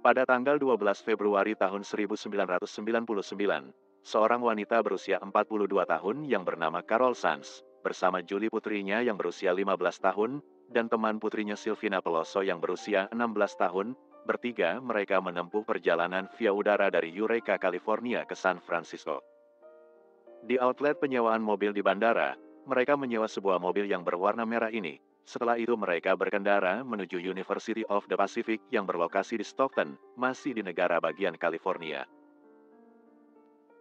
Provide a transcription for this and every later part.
Pada tanggal 12 Februari tahun 1999, seorang wanita berusia 42 tahun yang bernama Carol Sanz, bersama Julie putrinya yang berusia 15 tahun, dan teman putrinya Silvina Peloso yang berusia 16 tahun, bertiga mereka menempuh perjalanan via udara dari Eureka, California ke San Francisco. Di outlet penyewaan mobil di bandara, mereka menyewa sebuah mobil yang berwarna merah ini. Setelah itu mereka berkendara menuju University of the Pacific yang berlokasi di Stockton, masih di negara bagian California.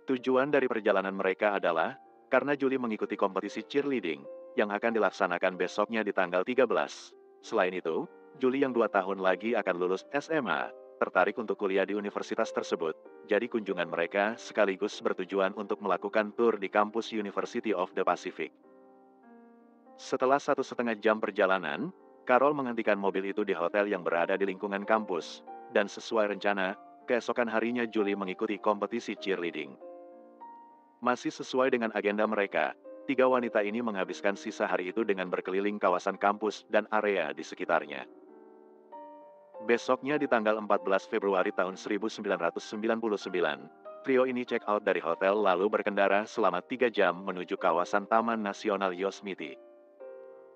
Tujuan dari perjalanan mereka adalah karena Julie mengikuti kompetisi cheerleading yang akan dilaksanakan besoknya di tanggal 13. Selain itu, Julie yang 2 tahun lagi akan lulus SMA, tertarik untuk kuliah di universitas tersebut. Jadi kunjungan mereka sekaligus bertujuan untuk melakukan tur di kampus University of the Pacific. Setelah 1,5 jam perjalanan, Carol menghentikan mobil itu di hotel yang berada di lingkungan kampus, dan sesuai rencana, keesokan harinya Julie mengikuti kompetisi cheerleading. Masih sesuai dengan agenda mereka, tiga wanita ini menghabiskan sisa hari itu dengan berkeliling kawasan kampus dan area di sekitarnya. Besoknya di tanggal 14 Februari tahun 1999, trio ini check out dari hotel lalu berkendara selama 3 jam menuju kawasan Taman Nasional Yosemite.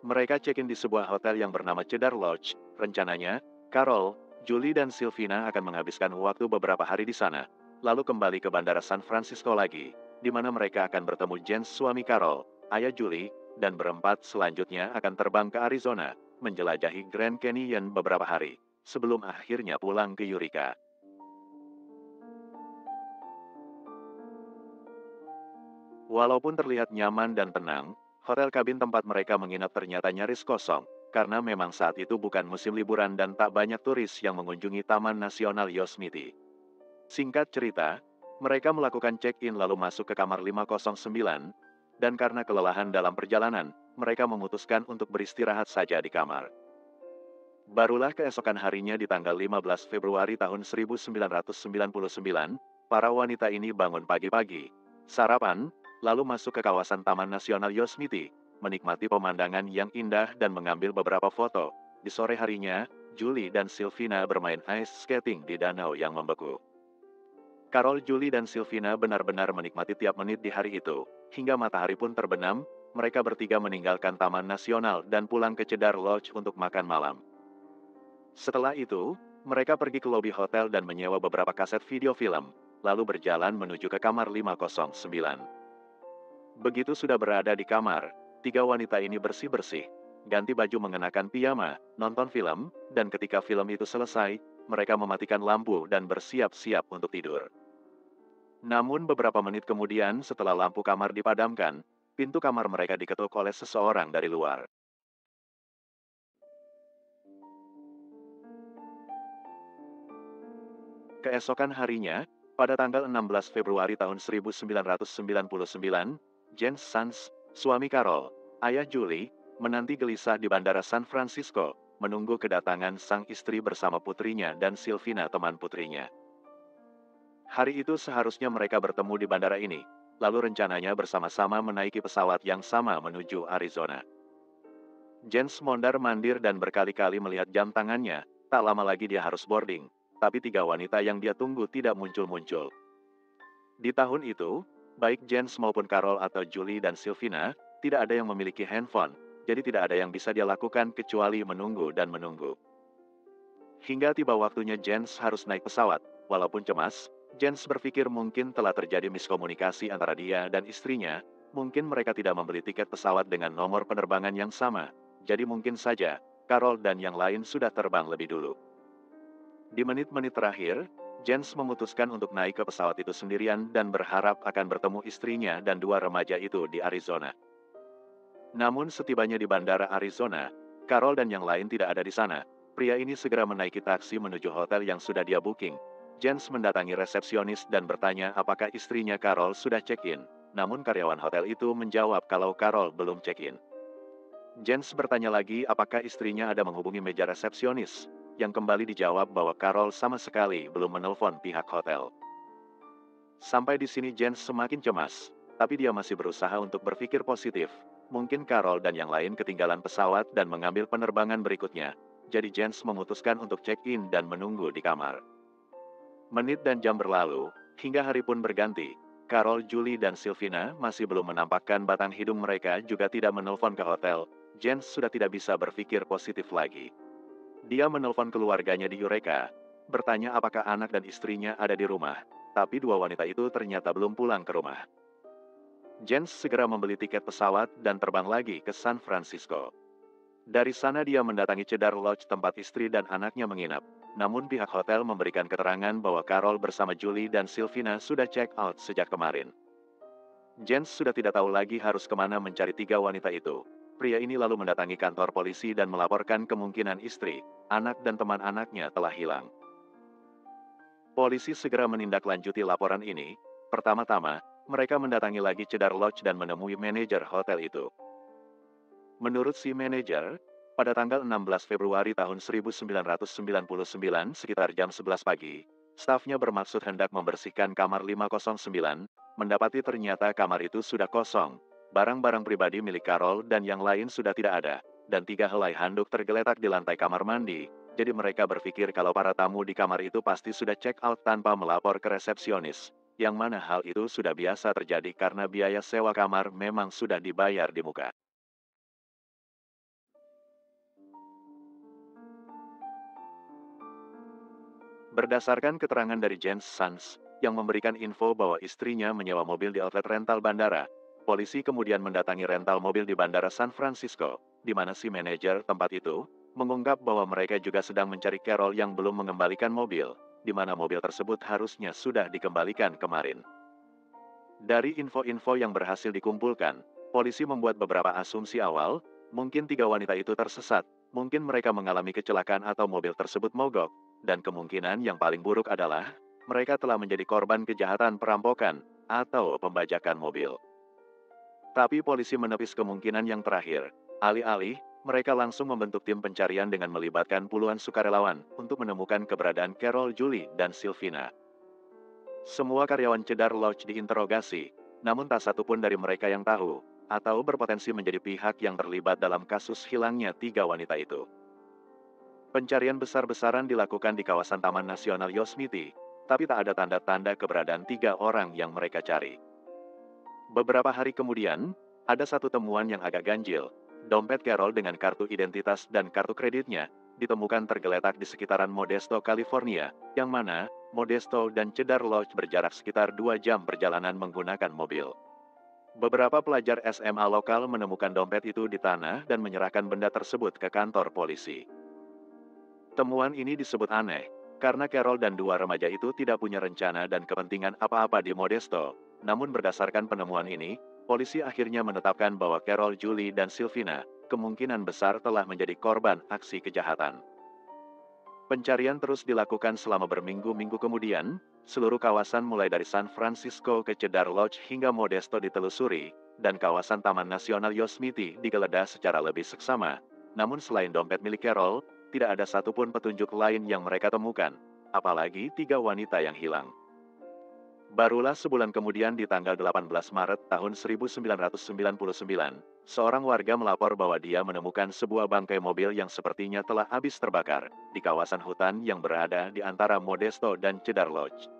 Mereka check-in di sebuah hotel yang bernama Cedar Lodge. Rencananya, Carol, Julie dan Silvina akan menghabiskan waktu beberapa hari di sana, lalu kembali ke Bandara San Francisco lagi, di mana mereka akan bertemu Jens, suami Carol, ayah Julie, dan berempat selanjutnya akan terbang ke Arizona, menjelajahi Grand Canyon beberapa hari, sebelum akhirnya pulang ke Eureka. Walaupun terlihat nyaman dan tenang, hotel kabin tempat mereka menginap ternyata nyaris kosong, karena memang saat itu bukan musim liburan dan tak banyak turis yang mengunjungi Taman Nasional Yosemite. Singkat cerita, mereka melakukan check-in lalu masuk ke kamar 509, dan karena kelelahan dalam perjalanan, mereka memutuskan untuk beristirahat saja di kamar. Barulah keesokan harinya di tanggal 15 Februari tahun 1999, para wanita ini bangun pagi-pagi, sarapan, lalu masuk ke kawasan Taman Nasional Yosemite, menikmati pemandangan yang indah dan mengambil beberapa foto. Di sore harinya, Julie dan Silvina bermain ice skating di danau yang membeku. Carol, Julie dan Silvina benar-benar menikmati tiap menit di hari itu. Hingga matahari pun terbenam, mereka bertiga meninggalkan Taman Nasional dan pulang ke Cedar Lodge untuk makan malam. Setelah itu, mereka pergi ke lobi hotel dan menyewa beberapa kaset video film, lalu berjalan menuju ke kamar 509. Begitu sudah berada di kamar, tiga wanita ini bersih-bersih, ganti baju mengenakan piyama, nonton film, dan ketika film itu selesai, mereka mematikan lampu dan bersiap-siap untuk tidur. Namun beberapa menit kemudian setelah lampu kamar dipadamkan, pintu kamar mereka diketuk oleh seseorang dari luar. Keesokan harinya, pada tanggal 16 Februari tahun 1999, Jens Sanz, suami Carol, ayah Julie, menanti gelisah di Bandara San Francisco, menunggu kedatangan sang istri bersama putrinya dan Silvina teman putrinya. Hari itu seharusnya mereka bertemu di bandara ini, lalu rencananya bersama-sama menaiki pesawat yang sama menuju Arizona. Jens mondar-mandir dan berkali-kali melihat jam tangannya, tak lama lagi dia harus boarding, tapi tiga wanita yang dia tunggu tidak muncul-muncul. Di tahun itu, baik Jens maupun Carol atau Julie dan Silvina, tidak ada yang memiliki handphone, jadi tidak ada yang bisa dia lakukan kecuali menunggu dan menunggu. Hingga tiba waktunya Jens harus naik pesawat, walaupun cemas, Jens berpikir mungkin telah terjadi miskomunikasi antara dia dan istrinya, mungkin mereka tidak membeli tiket pesawat dengan nomor penerbangan yang sama, jadi mungkin saja, Carol dan yang lain sudah terbang lebih dulu. Di menit-menit terakhir, Jens memutuskan untuk naik ke pesawat itu sendirian dan berharap akan bertemu istrinya dan dua remaja itu di Arizona. Namun setibanya di bandara Arizona, Carol dan yang lain tidak ada di sana. Pria ini segera menaiki taksi menuju hotel yang sudah dia booking. Jens mendatangi resepsionis dan bertanya apakah istrinya Carol sudah check-in. Namun karyawan hotel itu menjawab kalau Carol belum check-in. Jens bertanya lagi apakah istrinya ada menghubungi meja resepsionis, yang kembali dijawab bahwa Carol sama sekali belum menelpon pihak hotel. Sampai di sini Jens semakin cemas, tapi dia masih berusaha untuk berpikir positif. Mungkin Carol dan yang lain ketinggalan pesawat dan mengambil penerbangan berikutnya. Jadi Jens memutuskan untuk check-in dan menunggu di kamar. Menit dan jam berlalu, hingga hari pun berganti. Carol, Julie, dan Sylvina masih belum menampakkan batang hidung mereka juga tidak menelpon ke hotel. Jens sudah tidak bisa berpikir positif lagi. Dia menelpon keluarganya di Eureka, bertanya apakah anak dan istrinya ada di rumah, tapi dua wanita itu ternyata belum pulang ke rumah. Jens segera membeli tiket pesawat dan terbang lagi ke San Francisco. Dari sana dia mendatangi Cedar Lodge tempat istri dan anaknya menginap. Namun pihak hotel memberikan keterangan bahwa Carol bersama Julie dan Sylvina sudah check out sejak kemarin. Jens sudah tidak tahu lagi harus kemana mencari tiga wanita itu. Pria ini lalu mendatangi kantor polisi dan melaporkan kemungkinan istri, anak dan teman anaknya telah hilang. Polisi segera menindaklanjuti laporan ini. Pertama-tama, mereka mendatangi lagi Cedar Lodge dan menemui manajer hotel itu. Menurut si manajer, pada tanggal 16 Februari tahun 1999 sekitar jam 11 pagi, stafnya bermaksud hendak membersihkan kamar 509, mendapati ternyata kamar itu sudah kosong. Barang-barang pribadi milik Carol dan yang lain sudah tidak ada, dan tiga helai handuk tergeletak di lantai kamar mandi. Jadi mereka berpikir kalau para tamu di kamar itu pasti sudah check out tanpa melapor ke resepsionis. Yang mana hal itu sudah biasa terjadi karena biaya sewa kamar memang sudah dibayar di muka. Berdasarkan keterangan dari Jens Sans, yang memberikan info bahwa istrinya menyewa mobil di outlet rental bandara, polisi kemudian mendatangi rental mobil di Bandara San Francisco, di mana si manajer tempat itu mengungkap bahwa mereka juga sedang mencari Carol yang belum mengembalikan mobil, di mana mobil tersebut harusnya sudah dikembalikan kemarin. Dari info-info yang berhasil dikumpulkan, polisi membuat beberapa asumsi awal, mungkin tiga wanita itu tersesat, mungkin mereka mengalami kecelakaan atau mobil tersebut mogok, dan kemungkinan yang paling buruk adalah, mereka telah menjadi korban kejahatan perampokan, atau pembajakan mobil. Tapi polisi menepis kemungkinan yang terakhir. Alih-alih, mereka langsung membentuk tim pencarian dengan melibatkan puluhan sukarelawan untuk menemukan keberadaan Carol, Julie, dan Sylvina. Semua karyawan Cedar Lodge diinterogasi, namun tak satu pun dari mereka yang tahu, atau berpotensi menjadi pihak yang terlibat dalam kasus hilangnya tiga wanita itu. Pencarian besar-besaran dilakukan di kawasan Taman Nasional Yosemite, tapi tak ada tanda-tanda keberadaan tiga orang yang mereka cari. Beberapa hari kemudian, ada satu temuan yang agak ganjil. Dompet Carol dengan kartu identitas dan kartu kreditnya ditemukan tergeletak di sekitaran Modesto, California, yang mana Modesto dan Cedar Lodge berjarak sekitar 2 jam perjalanan menggunakan mobil. Beberapa pelajar SMA lokal menemukan dompet itu di tanah dan menyerahkan benda tersebut ke kantor polisi. Temuan ini disebut aneh, karena Carol dan dua remaja itu tidak punya rencana dan kepentingan apa-apa di Modesto. Namun berdasarkan penemuan ini, polisi akhirnya menetapkan bahwa Carol, Julie, dan Sylvina kemungkinan besar telah menjadi korban aksi kejahatan. Pencarian terus dilakukan selama berminggu-minggu kemudian, seluruh kawasan mulai dari San Francisco ke Cedar Lodge hingga Modesto ditelusuri, dan kawasan Taman Nasional Yosemite digeledah secara lebih seksama. Namun selain dompet milik Carol, tidak ada satupun petunjuk lain yang mereka temukan, apalagi tiga wanita yang hilang. Barulah sebulan kemudian di tanggal 18 Maret tahun 1999, seorang warga melapor bahwa dia menemukan sebuah bangkai mobil yang sepertinya telah habis terbakar di kawasan hutan yang berada di antara Modesto dan Cedar Lodge.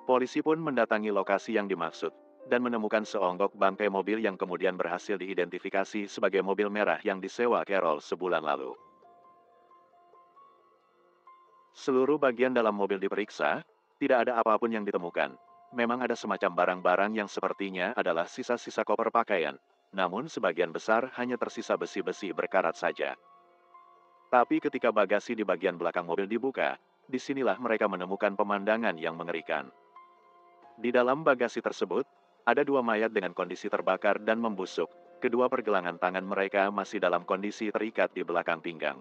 Polisi pun mendatangi lokasi yang dimaksud dan menemukan seonggok bangkai mobil yang kemudian berhasil diidentifikasi sebagai mobil merah yang disewa Carol sebulan lalu. Seluruh bagian dalam mobil diperiksa, tidak ada apapun yang ditemukan. Memang ada semacam barang-barang yang sepertinya adalah sisa-sisa koper pakaian, namun sebagian besar hanya tersisa besi-besi berkarat saja. Tapi ketika bagasi di bagian belakang mobil dibuka, disinilah mereka menemukan pemandangan yang mengerikan. Di dalam bagasi tersebut, ada dua mayat dengan kondisi terbakar dan membusuk. Kedua pergelangan tangan mereka masih dalam kondisi terikat di belakang pinggang.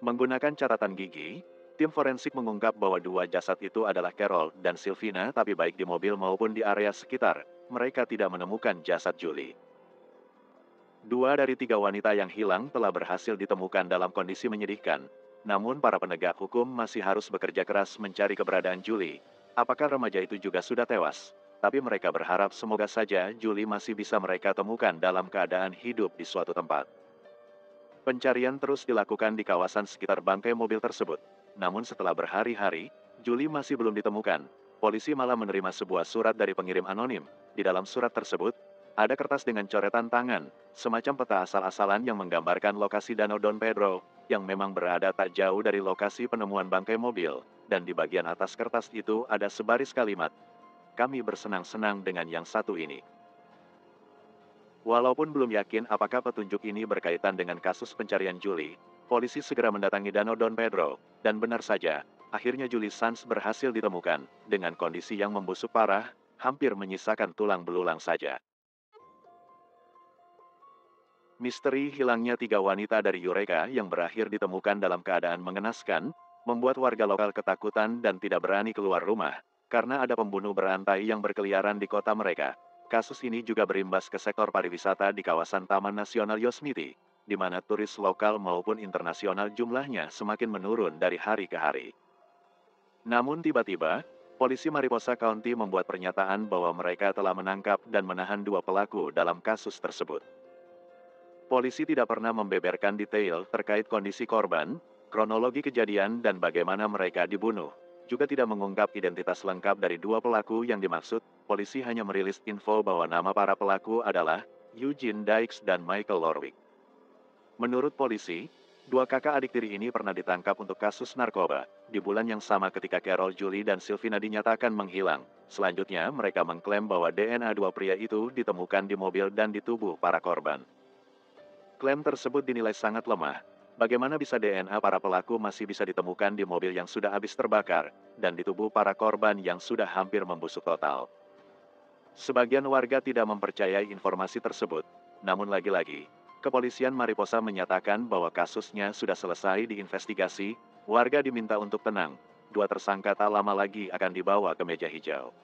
Menggunakan catatan gigi, tim forensik mengungkap bahwa dua jasad itu adalah Carol dan Sylvina, tapi baik di mobil maupun di area sekitar, mereka tidak menemukan jasad Julie. Dua dari tiga wanita yang hilang telah berhasil ditemukan dalam kondisi menyedihkan, namun para penegak hukum masih harus bekerja keras mencari keberadaan Julie. Apakah remaja itu juga sudah tewas? Tapi mereka berharap semoga saja Julie masih bisa mereka temukan dalam keadaan hidup di suatu tempat. Pencarian terus dilakukan di kawasan sekitar bangkai mobil tersebut. Namun setelah berhari-hari, Julie masih belum ditemukan. Polisi malah menerima sebuah surat dari pengirim anonim. Di dalam surat tersebut, ada kertas dengan coretan tangan, semacam peta asal-asalan yang menggambarkan lokasi Danau Don Pedro, yang memang berada tak jauh dari lokasi penemuan bangkai mobil. Dan di bagian atas kertas itu ada sebaris kalimat, "Kami bersenang-senang dengan yang satu ini." Walaupun belum yakin apakah petunjuk ini berkaitan dengan kasus pencarian Julie, polisi segera mendatangi Danau Don Pedro, dan benar saja, akhirnya Julie Sands berhasil ditemukan, dengan kondisi yang membusuk parah, hampir menyisakan tulang belulang saja. Misteri hilangnya 3 wanita dari Eureka yang berakhir ditemukan dalam keadaan mengenaskan, membuat warga lokal ketakutan dan tidak berani keluar rumah, karena ada pembunuh berantai yang berkeliaran di kota mereka. Kasus ini juga berimbas ke sektor pariwisata di kawasan Taman Nasional Yosemite, di mana turis lokal maupun internasional jumlahnya semakin menurun dari hari ke hari. Namun tiba-tiba, polisi Mariposa County membuat pernyataan bahwa mereka telah menangkap dan menahan 2 pelaku dalam kasus tersebut. Polisi tidak pernah membeberkan detail terkait kondisi korban, kronologi kejadian dan bagaimana mereka dibunuh. Juga tidak mengungkap identitas lengkap dari 2 pelaku yang dimaksud. Polisi hanya merilis info bahwa nama para pelaku adalah Eugene Dykes dan Michael Lorwick. Menurut polisi, 2 kakak adik tiri ini pernah ditangkap untuk kasus narkoba, di bulan yang sama ketika Carol Julie dan Sylvina dinyatakan menghilang. Selanjutnya, mereka mengklaim bahwa DNA 2 pria itu ditemukan di mobil dan di tubuh para korban. Klaim tersebut dinilai sangat lemah. Bagaimana bisa DNA para pelaku masih bisa ditemukan di mobil yang sudah habis terbakar, dan di tubuh para korban yang sudah hampir membusuk total? Sebagian warga tidak mempercayai informasi tersebut, namun lagi-lagi, kepolisian Mariposa menyatakan bahwa kasusnya sudah selesai diinvestigasi, warga diminta untuk tenang, 2 tersangka tak lama lagi akan dibawa ke meja hijau.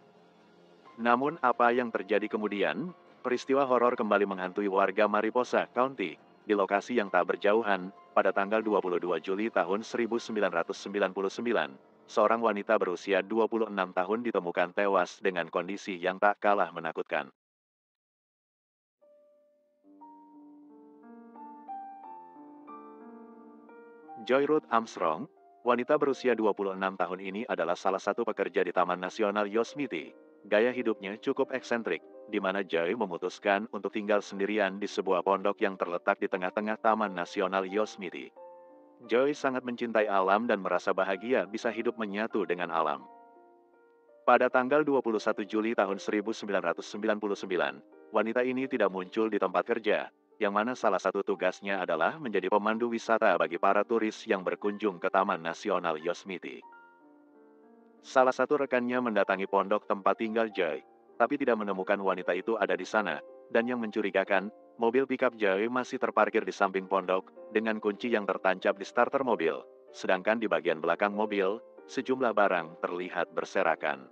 Namun apa yang terjadi kemudian? Peristiwa horor kembali menghantui warga Mariposa County, di lokasi yang tak berjauhan, pada tanggal 22 Juli tahun 1999. Seorang wanita berusia 26 tahun ditemukan tewas dengan kondisi yang tak kalah menakutkan. Joy Ruth Armstrong, wanita berusia 26 tahun ini adalah salah satu pekerja di Taman Nasional Yosemite. Gaya hidupnya cukup eksentrik, di mana Joy memutuskan untuk tinggal sendirian di sebuah pondok yang terletak di tengah-tengah Taman Nasional Yosemite. Joy sangat mencintai alam dan merasa bahagia bisa hidup menyatu dengan alam. Pada tanggal 21 Juli tahun 1999, wanita ini tidak muncul di tempat kerja, yang mana salah satu tugasnya adalah menjadi pemandu wisata bagi para turis yang berkunjung ke Taman Nasional Yosemite. Salah satu rekannya mendatangi pondok tempat tinggal Joy, tapi tidak menemukan wanita itu ada di sana, dan yang mencurigakan, mobil pickup Joy masih terparkir di samping pondok, dengan kunci yang tertancap di starter mobil, sedangkan di bagian belakang mobil, sejumlah barang terlihat berserakan.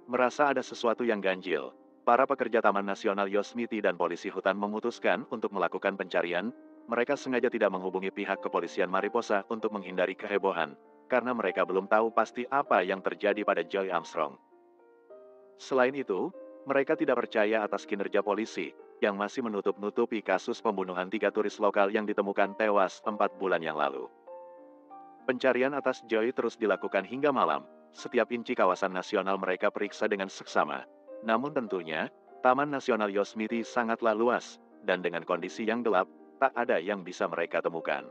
Merasa ada sesuatu yang ganjil, para pekerja Taman Nasional Yosemite dan polisi hutan memutuskan untuk melakukan pencarian. Mereka sengaja tidak menghubungi pihak kepolisian Mariposa untuk menghindari kehebohan, karena mereka belum tahu pasti apa yang terjadi pada Joy Armstrong. Selain itu, mereka tidak percaya atas kinerja polisi, yang masih menutup-nutupi kasus pembunuhan 3 turis lokal yang ditemukan tewas 4 bulan yang lalu. Pencarian atas Joy terus dilakukan hingga malam. Setiap inci kawasan nasional mereka periksa dengan seksama. Namun tentunya, Taman Nasional Yosemite sangatlah luas, dan dengan kondisi yang gelap, tak ada yang bisa mereka temukan.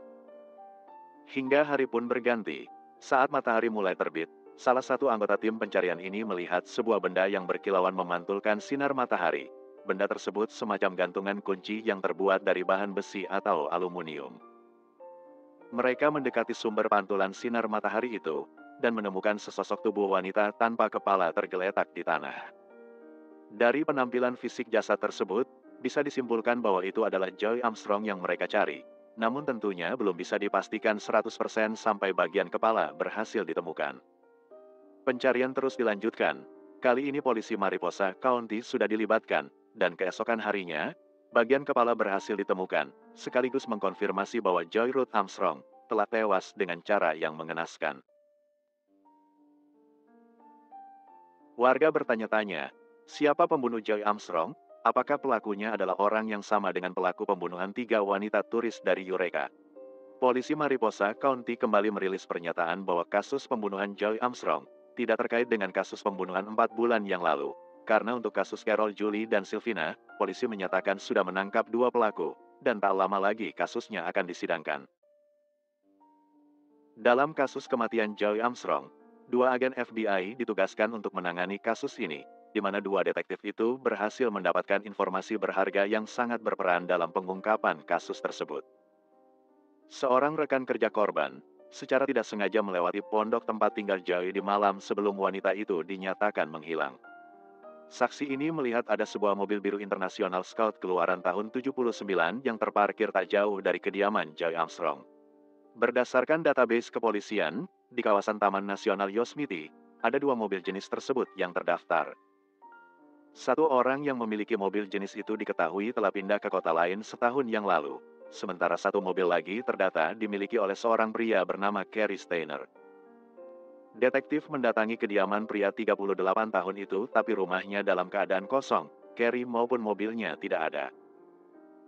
Hingga hari pun berganti. Saat matahari mulai terbit, salah satu anggota tim pencarian ini melihat sebuah benda yang berkilauan memantulkan sinar matahari. Benda tersebut semacam gantungan kunci yang terbuat dari bahan besi atau aluminium. Mereka mendekati sumber pantulan sinar matahari itu, dan menemukan sesosok tubuh wanita tanpa kepala tergeletak di tanah. Dari penampilan fisik jasad tersebut, bisa disimpulkan bahwa itu adalah Joy Armstrong yang mereka cari. Namun tentunya belum bisa dipastikan 100% sampai bagian kepala berhasil ditemukan. Pencarian terus dilanjutkan. Kali ini polisi Mariposa County sudah dilibatkan, dan keesokan harinya, bagian kepala berhasil ditemukan, sekaligus mengkonfirmasi bahwa Joy Ruth Armstrong telah tewas dengan cara yang mengenaskan. Warga bertanya-tanya, siapa pembunuh Joy Armstrong? Apakah pelakunya adalah orang yang sama dengan pelaku pembunuhan 3 wanita turis dari Eureka? Polisi Mariposa County kembali merilis pernyataan bahwa kasus pembunuhan Joy Armstrong tidak terkait dengan kasus pembunuhan 4 bulan yang lalu. Karena untuk kasus Carol Julie dan Sylvina, polisi menyatakan sudah menangkap 2 pelaku, dan tak lama lagi kasusnya akan disidangkan. Dalam kasus kematian Joy Armstrong, 2 agen FBI ditugaskan untuk menangani kasus ini, di mana 2 detektif itu berhasil mendapatkan informasi berharga yang sangat berperan dalam pengungkapan kasus tersebut. Seorang rekan kerja korban, secara tidak sengaja melewati pondok tempat tinggal Joy di malam sebelum wanita itu dinyatakan menghilang. Saksi ini melihat ada sebuah mobil biru International Scout keluaran tahun 79 yang terparkir tak jauh dari kediaman Joy Armstrong. Berdasarkan database kepolisian, di kawasan Taman Nasional Yosemite, ada 2 mobil jenis tersebut yang terdaftar. Satu orang yang memiliki mobil jenis itu diketahui telah pindah ke kota lain setahun yang lalu. Sementara satu mobil lagi terdata dimiliki oleh seorang pria bernama Cary Steiner. Detektif mendatangi kediaman pria 38 tahun itu, tapi rumahnya dalam keadaan kosong, Cary maupun mobilnya tidak ada.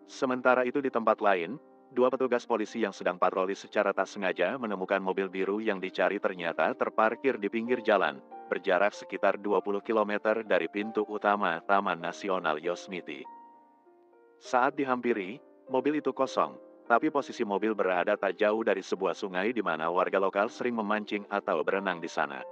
Sementara itu di tempat lain, 2 petugas polisi yang sedang patroli secara tak sengaja menemukan mobil biru yang dicari ternyata terparkir di pinggir jalan, berjarak sekitar 20 km dari pintu utama Taman Nasional Yosemite. Saat dihampiri, mobil itu kosong, tapi posisi mobil berada tak jauh dari sebuah sungai di mana warga lokal sering memancing atau berenang di sana.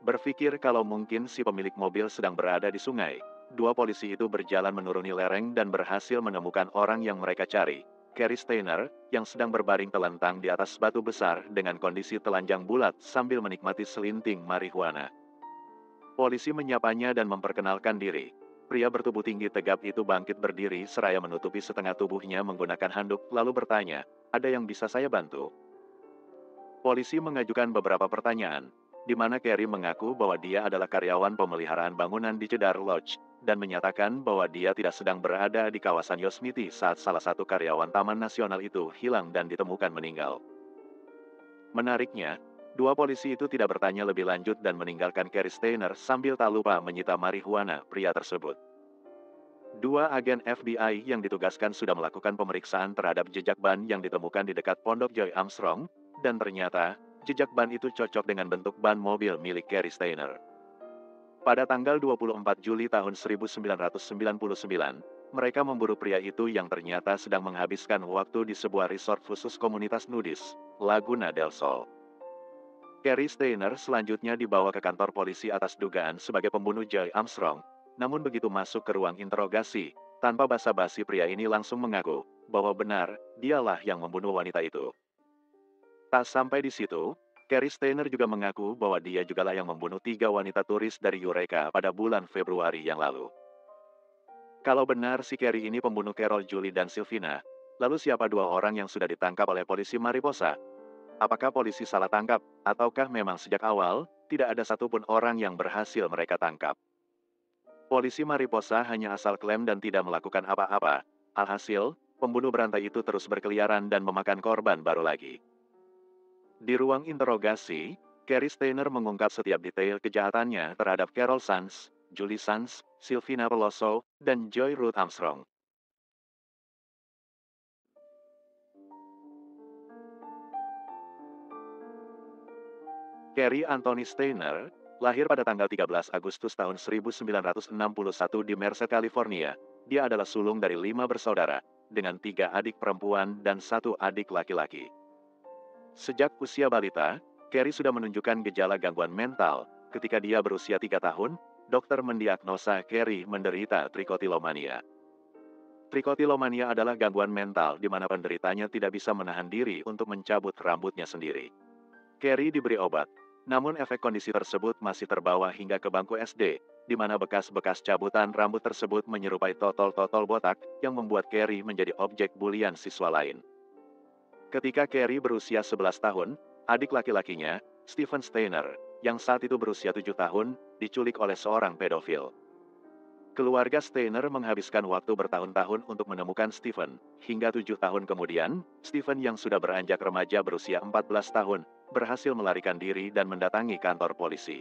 Berpikir kalau mungkin si pemilik mobil sedang berada di sungai, 2 polisi itu berjalan menuruni lereng dan berhasil menemukan orang yang mereka cari, Cary Steiner, yang sedang berbaring telentang di atas batu besar dengan kondisi telanjang bulat sambil menikmati selinting marihuana. Polisi menyapanya dan memperkenalkan diri. Pria bertubuh tinggi tegap itu bangkit berdiri seraya menutupi setengah tubuhnya menggunakan handuk lalu bertanya, "Ada yang bisa saya bantu?" Polisi mengajukan beberapa pertanyaan, di mana Cary mengaku bahwa dia adalah karyawan pemeliharaan bangunan di Cedar Lodge, dan menyatakan bahwa dia tidak sedang berada di kawasan Yosemite saat salah satu karyawan Taman Nasional itu hilang dan ditemukan meninggal. Menariknya, 2 polisi itu tidak bertanya lebih lanjut dan meninggalkan Cary Steiner sambil tak lupa menyita marihuana pria tersebut. 2 agen FBI yang ditugaskan sudah melakukan pemeriksaan terhadap jejak ban yang ditemukan di dekat pondok Joy Armstrong, dan ternyata, jejak ban itu cocok dengan bentuk ban mobil milik Cary Steiner. Pada tanggal 24 Juli tahun 1999, mereka memburu pria itu yang ternyata sedang menghabiskan waktu di sebuah resort khusus komunitas nudis, Laguna del Sol. Cary Steiner selanjutnya dibawa ke kantor polisi atas dugaan sebagai pembunuh Joy Armstrong. Namun begitu masuk ke ruang interogasi, tanpa basa-basi pria ini langsung mengaku bahwa benar, dialah yang membunuh wanita itu. Tak sampai di situ, Cary Steiner juga mengaku bahwa dia jugalah yang membunuh 3 wanita turis dari Eureka pada bulan Februari yang lalu. Kalau benar si Cary ini pembunuh Carol Julie dan Sylvina, lalu siapa 2 orang yang sudah ditangkap oleh polisi Mariposa? Apakah polisi salah tangkap, ataukah memang sejak awal, tidak ada satupun orang yang berhasil mereka tangkap? Polisi Mariposa hanya asal klaim dan tidak melakukan apa-apa. Alhasil, pembunuh berantai itu terus berkeliaran dan memakan korban baru lagi. Di ruang interogasi, Cary Steiner mengungkap setiap detail kejahatannya terhadap Carol Sands, Julie Sands, Sylvina Peloso, dan Joy Ruth Armstrong. Cary Anthony Steiner, lahir pada tanggal 13 Agustus tahun 1961 di Merced, California. Dia adalah sulung dari 5 bersaudara, dengan 3 adik perempuan dan 1 adik laki-laki. Sejak usia balita, Cary sudah menunjukkan gejala gangguan mental. Ketika dia berusia 3 tahun, dokter mendiagnosa Cary menderita trikotilomania. Trikotilomania adalah gangguan mental di mana penderitanya tidak bisa menahan diri untuk mencabut rambutnya sendiri. Cary diberi obat, namun efek kondisi tersebut masih terbawa hingga ke bangku SD, di mana bekas-bekas cabutan rambut tersebut menyerupai totol-totol botak yang membuat Cary menjadi objek bulian siswa lain. Ketika Cary berusia 11 tahun, adik laki-lakinya, Stephen Steiner, yang saat itu berusia 7 tahun, diculik oleh seorang pedofil. Keluarga Steiner menghabiskan waktu bertahun-tahun untuk menemukan Stephen. Hingga 7 tahun kemudian, Stephen yang sudah beranjak remaja berusia 14 tahun, berhasil melarikan diri dan mendatangi kantor polisi.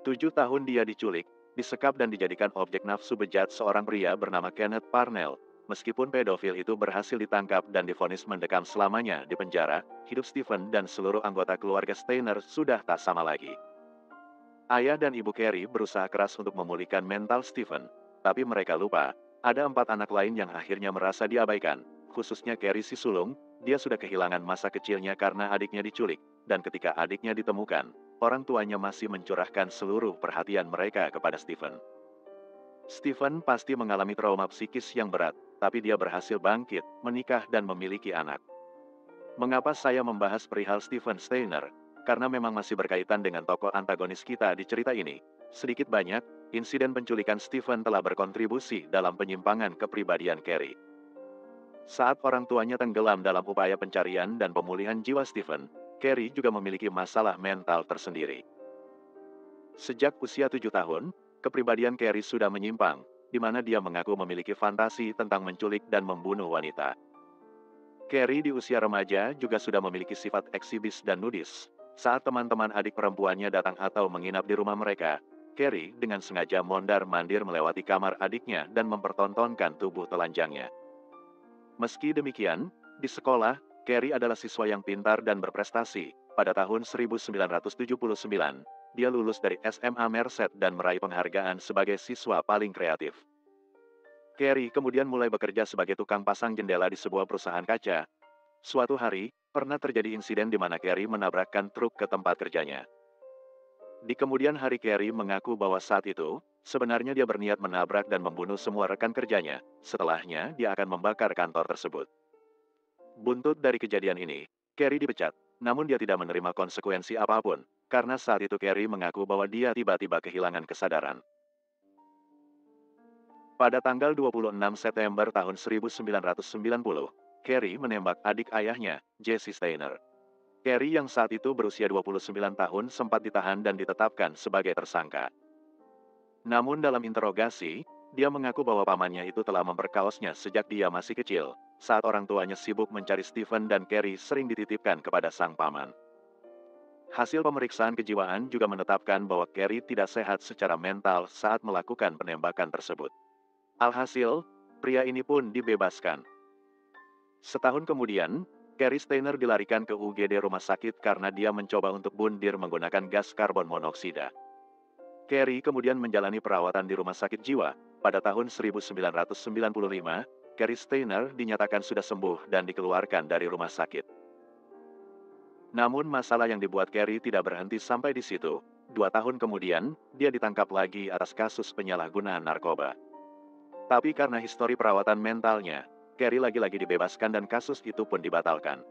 7 tahun dia diculik, disekap dan dijadikan objek nafsu bejat seorang pria bernama Kenneth Parnell. Meskipun pedofil itu berhasil ditangkap dan divonis mendekam selamanya di penjara, hidup Stephen dan seluruh anggota keluarga Steiner sudah tak sama lagi. Ayah dan ibu Carrie berusaha keras untuk memulihkan mental Stephen, tapi mereka lupa, ada 4 anak lain yang akhirnya merasa diabaikan, khususnya Carrie si sulung. Dia sudah kehilangan masa kecilnya karena adiknya diculik, dan ketika adiknya ditemukan, orang tuanya masih mencurahkan seluruh perhatian mereka kepada Stephen. Stephen pasti mengalami trauma psikis yang berat, tapi dia berhasil bangkit, menikah dan memiliki anak. Mengapa saya membahas perihal Stephen Steiner? Karena memang masih berkaitan dengan tokoh antagonis kita di cerita ini. Sedikit banyak, insiden penculikan Stephen telah berkontribusi dalam penyimpangan kepribadian Carrie. Saat orang tuanya tenggelam dalam upaya pencarian dan pemulihan jiwa Stephen, Carrie juga memiliki masalah mental tersendiri. Sejak usia 7 tahun, kepribadian Carrie sudah menyimpang, di mana dia mengaku memiliki fantasi tentang menculik dan membunuh wanita. Carrie di usia remaja juga sudah memiliki sifat eksibis dan nudis. Saat teman-teman adik perempuannya datang atau menginap di rumah mereka, Carrie dengan sengaja mondar-mandir melewati kamar adiknya dan mempertontonkan tubuh telanjangnya. Meski demikian, di sekolah, Carrie adalah siswa yang pintar dan berprestasi. Pada tahun 1979, dia lulus dari SMA Merced dan meraih penghargaan sebagai siswa paling kreatif. Carrie kemudian mulai bekerja sebagai tukang pasang jendela di sebuah perusahaan kaca. Suatu hari, pernah terjadi insiden di mana Carrie menabrakkan truk ke tempat kerjanya. Di kemudian hari Carrie mengaku bahwa saat itu, sebenarnya dia berniat menabrak dan membunuh semua rekan kerjanya. Setelahnya, dia akan membakar kantor tersebut. Buntut dari kejadian ini, Carrie dipecat, namun dia tidak menerima konsekuensi apapun, karena saat itu Carrie mengaku bahwa dia tiba-tiba kehilangan kesadaran. Pada tanggal 26 September tahun 1990, Carrie menembak adik ayahnya, Jesse Steiner. Carrie yang saat itu berusia 29 tahun sempat ditahan dan ditetapkan sebagai tersangka. Namun dalam interogasi, dia mengaku bahwa pamannya itu telah memperkaosnya sejak dia masih kecil. Saat orang tuanya sibuk mencari Stephen dan Carrie sering dititipkan kepada sang paman. Hasil pemeriksaan kejiwaan juga menetapkan bahwa Carrie tidak sehat secara mental saat melakukan penembakan tersebut. Alhasil, pria ini pun dibebaskan. Setahun kemudian, Carrie Steiner dilarikan ke UGD rumah sakit karena dia mencoba untuk bundir menggunakan gas karbon monoksida. Carrie kemudian menjalani perawatan di rumah sakit jiwa. Pada tahun 1995, Carrie Steiner dinyatakan sudah sembuh dan dikeluarkan dari rumah sakit. Namun masalah yang dibuat Carrie tidak berhenti sampai di situ. 2 tahun kemudian, dia ditangkap lagi atas kasus penyalahgunaan narkoba. Tapi karena histori perawatan mentalnya, Carrie lagi-lagi dibebaskan dan kasus itu pun dibatalkan.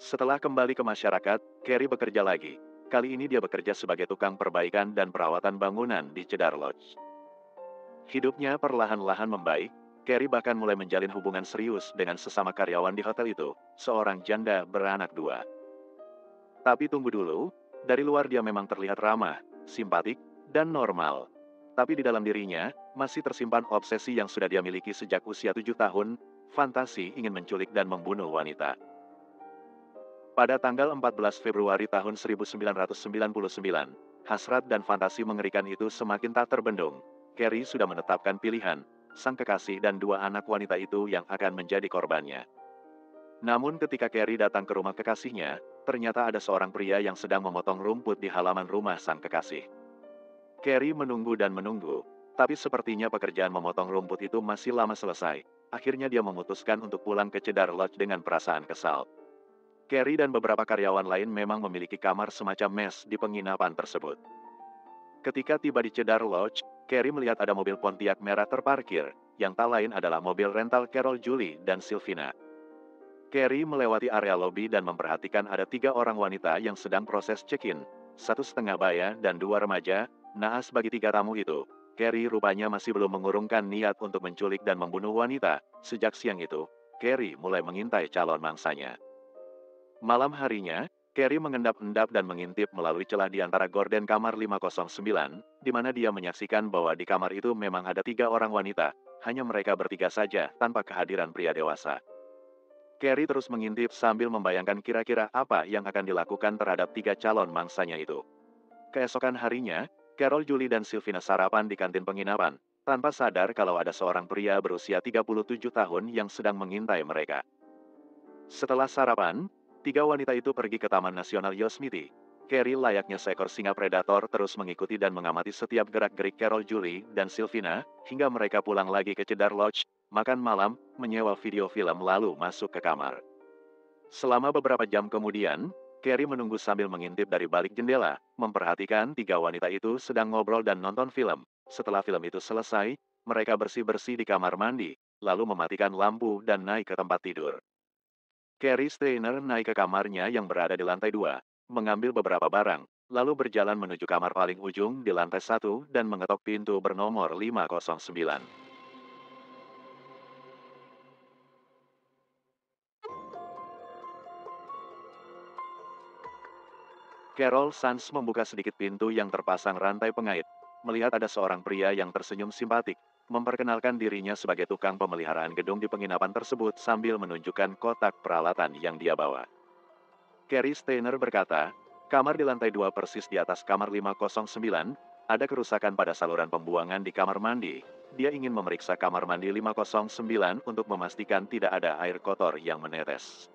Setelah kembali ke masyarakat, Carrie bekerja lagi. Kali ini dia bekerja sebagai tukang perbaikan dan perawatan bangunan di Cedar Lodge. Hidupnya perlahan-lahan membaik, Carrie bahkan mulai menjalin hubungan serius dengan sesama karyawan di hotel itu, seorang janda beranak 2. Tapi tunggu dulu, dari luar dia memang terlihat ramah, simpatik, dan normal. Tapi di dalam dirinya, masih tersimpan obsesi yang sudah dia miliki sejak usia 7 tahun, fantasi ingin menculik dan membunuh wanita. Pada tanggal 14 Februari tahun 1999, hasrat dan fantasi mengerikan itu semakin tak terbendung. Carrie sudah menetapkan pilihan, sang kekasih dan 2 anak wanita itu yang akan menjadi korbannya. Namun ketika Carrie datang ke rumah kekasihnya, ternyata ada seorang pria yang sedang memotong rumput di halaman rumah sang kekasih. Carrie menunggu dan menunggu, tapi sepertinya pekerjaan memotong rumput itu masih lama selesai. Akhirnya dia memutuskan untuk pulang ke Cedar Lodge dengan perasaan kesal. Carrie dan beberapa karyawan lain memang memiliki kamar semacam mes di penginapan tersebut. Ketika tiba di Cedar Lodge, Carrie melihat ada mobil Pontiac merah terparkir, yang tak lain adalah mobil rental Carol Julie dan Sylvina. Carrie melewati area lobi dan memperhatikan ada 3 orang wanita yang sedang proses check-in, 1,5 baya dan 2 remaja. Naas bagi 3 tamu itu, Carrie rupanya masih belum mengurungkan niat untuk menculik dan membunuh wanita. Sejak siang itu, Carrie mulai mengintai calon mangsanya. Malam harinya, Carrie mengendap-endap dan mengintip melalui celah di antara gorden kamar 509, di mana dia menyaksikan bahwa di kamar itu memang ada 3 orang wanita, hanya mereka bertiga saja tanpa kehadiran pria dewasa. Carrie terus mengintip sambil membayangkan kira-kira apa yang akan dilakukan terhadap 3 calon mangsanya itu. Keesokan harinya, Carol Julie dan Sylvina sarapan di kantin penginapan. tanpa sadar kalau ada seorang pria berusia 37 tahun yang sedang mengintai mereka. Setelah sarapan, tiga wanita itu pergi ke Taman Nasional Yosemite. Carrie layaknya seekor singa predator terus mengikuti dan mengamati setiap gerak-gerik Carol, Julie, dan Sylvina, hingga mereka pulang lagi ke Cedar Lodge, makan malam, menyewa video film lalu masuk ke kamar. Selama beberapa jam kemudian, Carrie menunggu sambil mengintip dari balik jendela, memperhatikan tiga wanita itu sedang ngobrol dan nonton film. Setelah film itu selesai, mereka bersih-bersih di kamar mandi, lalu mematikan lampu dan naik ke tempat tidur. Carrie Steiner naik ke kamarnya yang berada di lantai 2, mengambil beberapa barang, lalu berjalan menuju kamar paling ujung di lantai 1 dan mengetok pintu bernomor 509. Carol Sands membuka sedikit pintu yang terpasang rantai pengait, melihat ada seorang pria yang tersenyum simpatik, memperkenalkan dirinya sebagai tukang pemeliharaan gedung di penginapan tersebut sambil menunjukkan kotak peralatan yang dia bawa. Carrie Steiner berkata, kamar di lantai 2 persis di atas kamar 509, ada kerusakan pada saluran pembuangan di kamar mandi. Dia ingin memeriksa kamar mandi 509 untuk memastikan tidak ada air kotor yang menetes.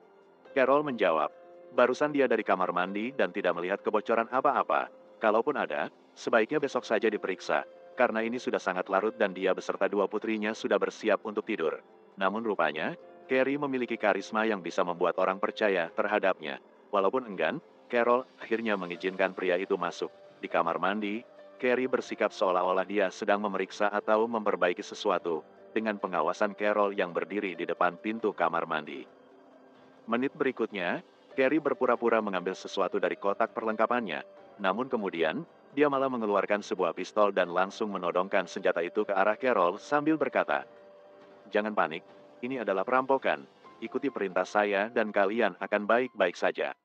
Carol menjawab, barusan dia dari kamar mandi dan tidak melihat kebocoran apa-apa. Kalaupun ada, sebaiknya besok saja diperiksa, karena ini sudah sangat larut dan dia beserta dua putrinya sudah bersiap untuk tidur. Namun rupanya, Carrie memiliki karisma yang bisa membuat orang percaya terhadapnya. Walaupun enggan, Carol akhirnya mengizinkan pria itu masuk. Di kamar mandi, Carrie bersikap seolah-olah dia sedang memeriksa atau memperbaiki sesuatu, dengan pengawasan Carol yang berdiri di depan pintu kamar mandi. Menit berikutnya, Carrie berpura-pura mengambil sesuatu dari kotak perlengkapannya, namun kemudian, dia malah mengeluarkan sebuah pistol dan langsung menodongkan senjata itu ke arah Carol sambil berkata, "Jangan panik, ini adalah perampokan. Ikuti perintah saya dan kalian akan baik-baik saja."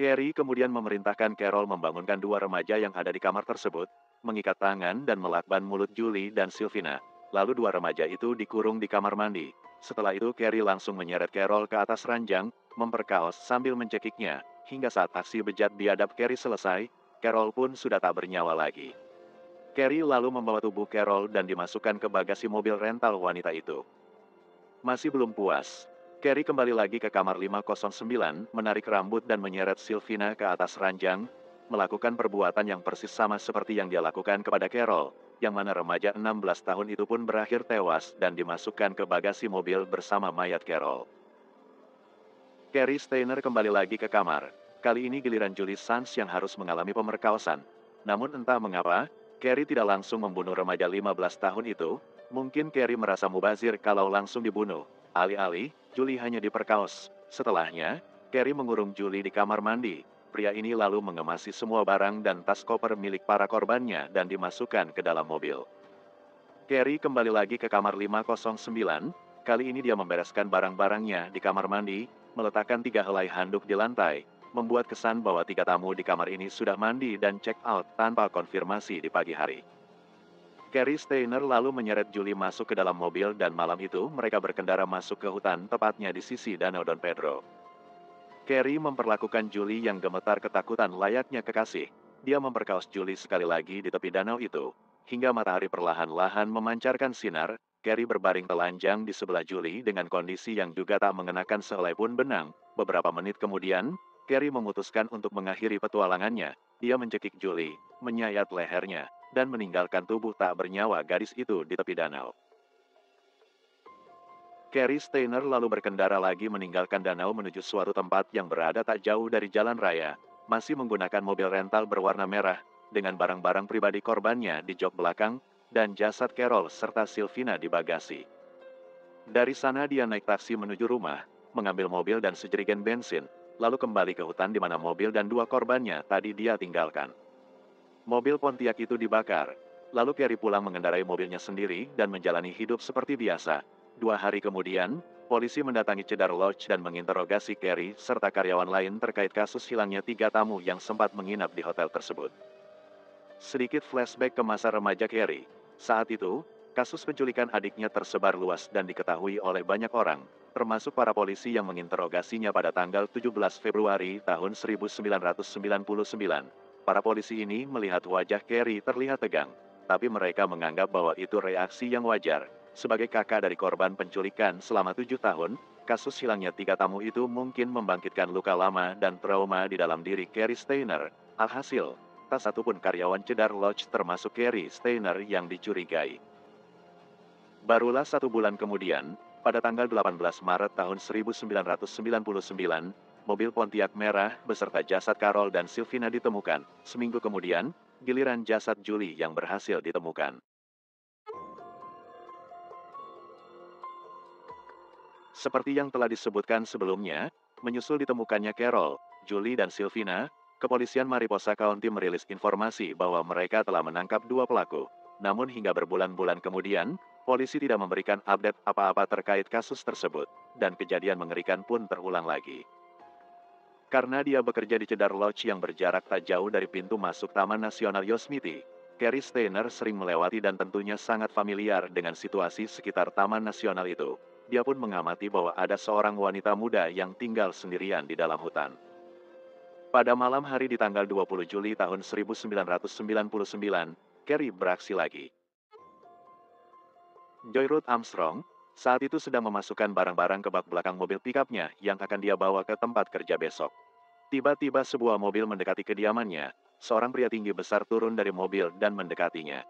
Carrie kemudian memerintahkan Carol membangunkan dua remaja yang ada di kamar tersebut, mengikat tangan dan melakban mulut Julie dan Sylvina. Lalu dua remaja itu dikurung di kamar mandi. Setelah itu Carrie langsung menyeret Carol ke atas ranjang, memperkaos sambil mencekiknya. Hingga saat aksi bejat biadab Carrie selesai, Carol pun sudah tak bernyawa lagi. Carrie lalu membawa tubuh Carol dan dimasukkan ke bagasi mobil rental wanita itu. Masih belum puas, Carrie kembali lagi ke kamar 509, menarik rambut dan menyeret Sylvina ke atas ranjang, melakukan perbuatan yang persis sama seperti yang dia lakukan kepada Carol, yang mana remaja 16 tahun itu pun berakhir tewas dan dimasukkan ke bagasi mobil bersama mayat Carol. Carrie Steiner kembali lagi ke kamar. Kali ini giliran Julie Sands yang harus mengalami pemerkosaan. Namun entah mengapa, Carrie tidak langsung membunuh remaja 15 tahun itu. Mungkin Carrie merasa mubazir kalau langsung dibunuh. Alih-alih, Julie hanya diperkaos. Setelahnya, Carrie mengurung Julie di kamar mandi. Pria ini lalu mengemasi semua barang dan tas koper milik para korbannya dan dimasukkan ke dalam mobil. Carrie kembali lagi ke kamar 509, kali ini dia membereskan barang-barangnya di kamar mandi, meletakkan 3 helai handuk di lantai, membuat kesan bahwa 3 tamu di kamar ini sudah mandi dan check out tanpa konfirmasi di pagi hari. Carrie Steiner lalu menyeret Julie masuk ke dalam mobil dan malam itu mereka berkendara masuk ke hutan tepatnya di sisi Danau Don Pedro. Carrie memperlakukan Julie yang gemetar ketakutan layaknya kekasih. Dia memperkaos Julie sekali lagi di tepi danau itu. Hingga matahari perlahan-lahan memancarkan sinar, Carrie berbaring telanjang di sebelah Julie dengan kondisi yang juga tak mengenakan sehelai pun benang. Beberapa menit kemudian, Carrie memutuskan untuk mengakhiri petualangannya. Dia mencekik Julie, menyayat lehernya, dan meninggalkan tubuh tak bernyawa gadis itu di tepi danau. Carrie Steiner lalu berkendara lagi meninggalkan danau menuju suatu tempat yang berada tak jauh dari jalan raya, masih menggunakan mobil rental berwarna merah, dengan barang-barang pribadi korbannya di jok belakang, dan jasad Carol serta Sylvina di bagasi. Dari sana dia naik taksi menuju rumah, mengambil mobil dan sejerigen bensin, lalu kembali ke hutan di mana mobil dan dua korbannya tadi dia tinggalkan. Mobil Pontiac itu dibakar, lalu Carrie pulang mengendarai mobilnya sendiri dan menjalani hidup seperti biasa. 2 hari kemudian, polisi mendatangi Cedar Lodge dan menginterogasi Carrie serta karyawan lain terkait kasus hilangnya 3 tamu yang sempat menginap di hotel tersebut. Sedikit flashback ke masa remaja Carrie. Saat itu, Kasus penculikan adiknya tersebar luas dan diketahui oleh banyak orang, termasuk para polisi yang menginterogasinya pada tanggal 17 Februari tahun 1999. Para polisi ini melihat wajah Carrie terlihat tegang, tapi mereka menganggap bahwa itu reaksi yang wajar. Sebagai kakak dari korban penculikan selama 7 tahun, kasus hilangnya 3 tamu itu mungkin membangkitkan luka lama dan trauma di dalam diri Carrie Steiner. Alhasil, tak satupun karyawan Cedar Lodge termasuk Carrie Steiner yang dicurigai. Barulah 1 bulan kemudian, pada tanggal 18 Maret tahun 1999, mobil Pontiac merah beserta jasad Carol dan Sylvina ditemukan. Seminggu kemudian, giliran jasad Julie yang berhasil ditemukan. Seperti yang telah disebutkan sebelumnya, menyusul ditemukannya Carol, Julie dan Sylvina, kepolisian Mariposa County merilis informasi bahwa mereka telah menangkap 2 pelaku. Namun hingga berbulan-bulan kemudian, polisi tidak memberikan update apa-apa terkait kasus tersebut, dan kejadian mengerikan pun terulang lagi. Karena dia bekerja di Cedar Lodge yang berjarak tak jauh dari pintu masuk Taman Nasional Yosemite, Carrie Steiner sering melewati dan tentunya sangat familiar dengan situasi sekitar Taman Nasional itu. Dia pun mengamati bahwa ada seorang wanita muda yang tinggal sendirian di dalam hutan. Pada malam hari di tanggal 20 Juli tahun 1999, Carrie beraksi lagi. Joy Ruth Armstrong saat itu sedang memasukkan barang-barang ke bak belakang mobil pikapnya yang akan dia bawa ke tempat kerja besok. Tiba-tiba sebuah mobil mendekati kediamannya. Seorang pria tinggi besar turun dari mobil dan mendekatinya.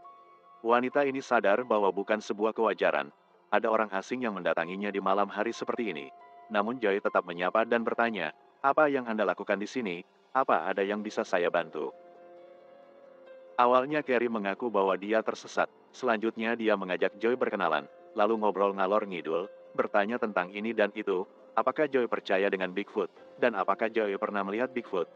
Wanita ini sadar bahwa bukan sebuah kewajaran. Ada orang asing yang mendatanginya di malam hari seperti ini. Namun Joy tetap menyapa dan bertanya, "Apa yang Anda lakukan di sini? Apa ada yang bisa saya bantu?" Awalnya Carrie mengaku bahwa dia tersesat. Selanjutnya dia mengajak Joy berkenalan, lalu ngobrol ngalor ngidul, bertanya tentang ini dan itu, apakah Joy percaya dengan Bigfoot, dan apakah Joy pernah melihat Bigfoot.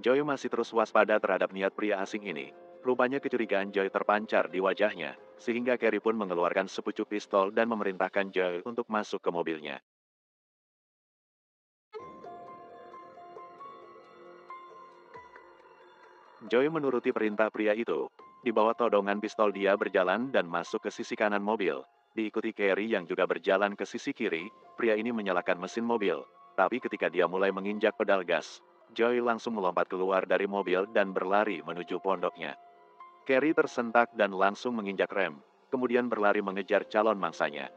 Joy masih terus waspada terhadap niat pria asing ini. Rupanya kecurigaan Joy terpancar di wajahnya, sehingga Carrie pun mengeluarkan sepucuk pistol dan memerintahkan Joy untuk masuk ke mobilnya. Joy menuruti perintah pria itu. Di bawah todongan pistol dia berjalan dan masuk ke sisi kanan mobil. Diikuti Carrie yang juga berjalan ke sisi kiri, pria ini menyalakan mesin mobil. Tapi ketika dia mulai menginjak pedal gas, Joy langsung melompat keluar dari mobil dan berlari menuju pondoknya. Carrie tersentak dan langsung menginjak rem, kemudian berlari mengejar calon mangsanya.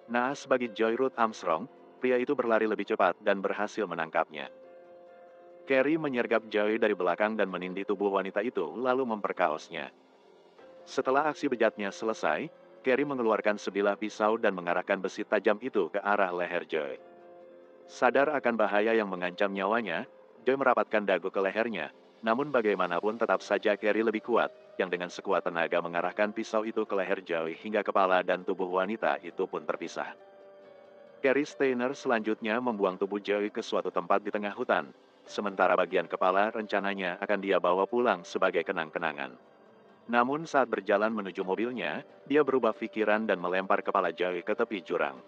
Naas bagi Joy Ruth Armstrong, pria itu berlari lebih cepat dan berhasil menangkapnya. Carrie menyergap Joy dari belakang dan menindih tubuh wanita itu, lalu memperkaosnya. Setelah aksi bejatnya selesai, Carrie mengeluarkan sebilah pisau dan mengarahkan besi tajam itu ke arah leher Joy. Sadar akan bahaya yang mengancam nyawanya, Joy merapatkan dagu ke lehernya. Namun bagaimanapun tetap saja Carrie lebih kuat, yang dengan sekuat tenaga mengarahkan pisau itu ke leher Joy hingga kepala dan tubuh wanita itu pun terpisah. Carrie Steiner selanjutnya membuang tubuh Joy ke suatu tempat di tengah hutan, sementara bagian kepala rencananya akan dia bawa pulang sebagai kenang-kenangan. Namun saat berjalan menuju mobilnya, dia berubah pikiran dan melempar kepala Joy ke tepi jurang.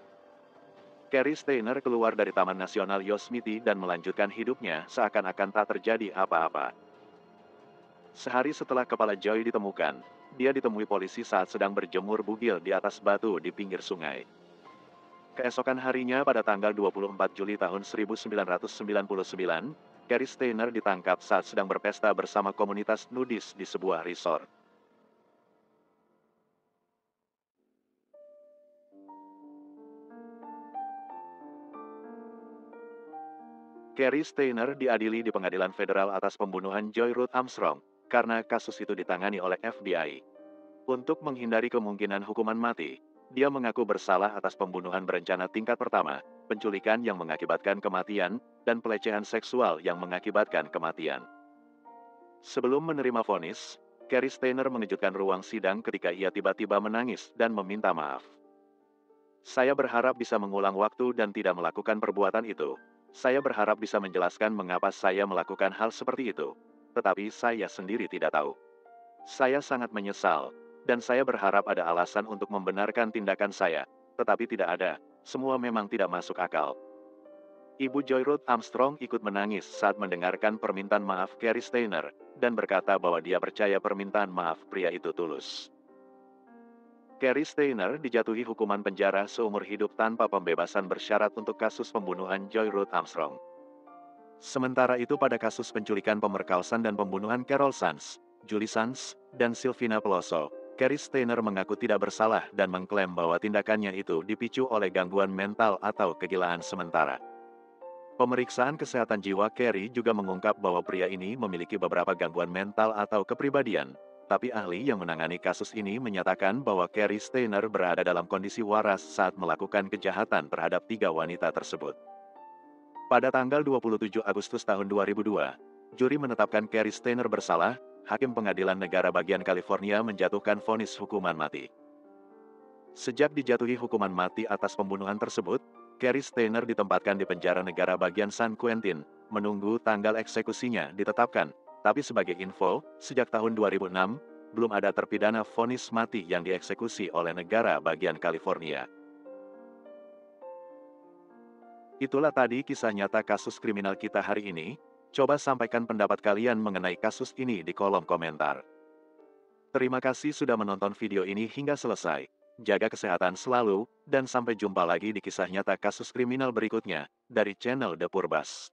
Carrie Steiner keluar dari Taman Nasional Yosemite dan melanjutkan hidupnya seakan-akan tak terjadi apa-apa. Sehari setelah kepala Joy ditemukan, dia ditemui polisi saat sedang berjemur bugil di atas batu di pinggir sungai. Keesokan harinya pada tanggal 24 Juli tahun 1999, Carrie Steiner ditangkap saat sedang berpesta bersama komunitas nudis di sebuah resort. Carrie Steiner diadili di pengadilan federal atas pembunuhan Joy Ruth Armstrong, karena kasus itu ditangani oleh FBI. Untuk menghindari kemungkinan hukuman mati, dia mengaku bersalah atas pembunuhan berencana tingkat pertama, penculikan yang mengakibatkan kematian, dan pelecehan seksual yang mengakibatkan kematian. Sebelum menerima vonis, Carrie Steiner mengejutkan ruang sidang ketika ia tiba-tiba menangis dan meminta maaf. "Saya berharap bisa mengulang waktu dan tidak melakukan perbuatan itu. Saya berharap bisa menjelaskan mengapa saya melakukan hal seperti itu. Tetapi saya sendiri tidak tahu. Saya sangat menyesal, dan saya berharap ada alasan untuk membenarkan tindakan saya. Tetapi tidak ada, semua memang tidak masuk akal." Ibu Joy Ruth Armstrong ikut menangis saat mendengarkan permintaan maaf Carrie Steiner, dan berkata bahwa dia percaya permintaan maaf pria itu tulus. Cary Stayner dijatuhi hukuman penjara seumur hidup tanpa pembebasan bersyarat untuk kasus pembunuhan Joy Ruth Armstrong. Sementara itu pada kasus penculikan, pemerkosaan dan pembunuhan Carol Sands, Julie Sands, dan Sylvina Peloso, Cary Stayner mengaku tidak bersalah dan mengklaim bahwa tindakannya itu dipicu oleh gangguan mental atau kegilaan sementara. Pemeriksaan kesehatan jiwa Cary juga mengungkap bahwa pria ini memiliki beberapa gangguan mental atau kepribadian, tapi ahli yang menangani kasus ini menyatakan bahwa Cary Stayner berada dalam kondisi waras saat melakukan kejahatan terhadap 3 wanita tersebut. Pada tanggal 27 Agustus tahun 2002, juri menetapkan Cary Stayner bersalah. Hakim Pengadilan Negara Bagian California menjatuhkan vonis hukuman mati. Sejak dijatuhi hukuman mati atas pembunuhan tersebut, Cary Stayner ditempatkan di penjara negara bagian San Quentin, menunggu tanggal eksekusinya ditetapkan. Tapi sebagai info, sejak tahun 2006, belum ada terpidana vonis mati yang dieksekusi oleh negara bagian California. Itulah tadi kisah nyata kasus kriminal kita hari ini. Coba sampaikan pendapat kalian mengenai kasus ini di kolom komentar. Terima kasih sudah menonton video ini hingga selesai. Jaga kesehatan selalu, dan sampai jumpa lagi di kisah nyata kasus kriminal berikutnya, dari channel The Purbas.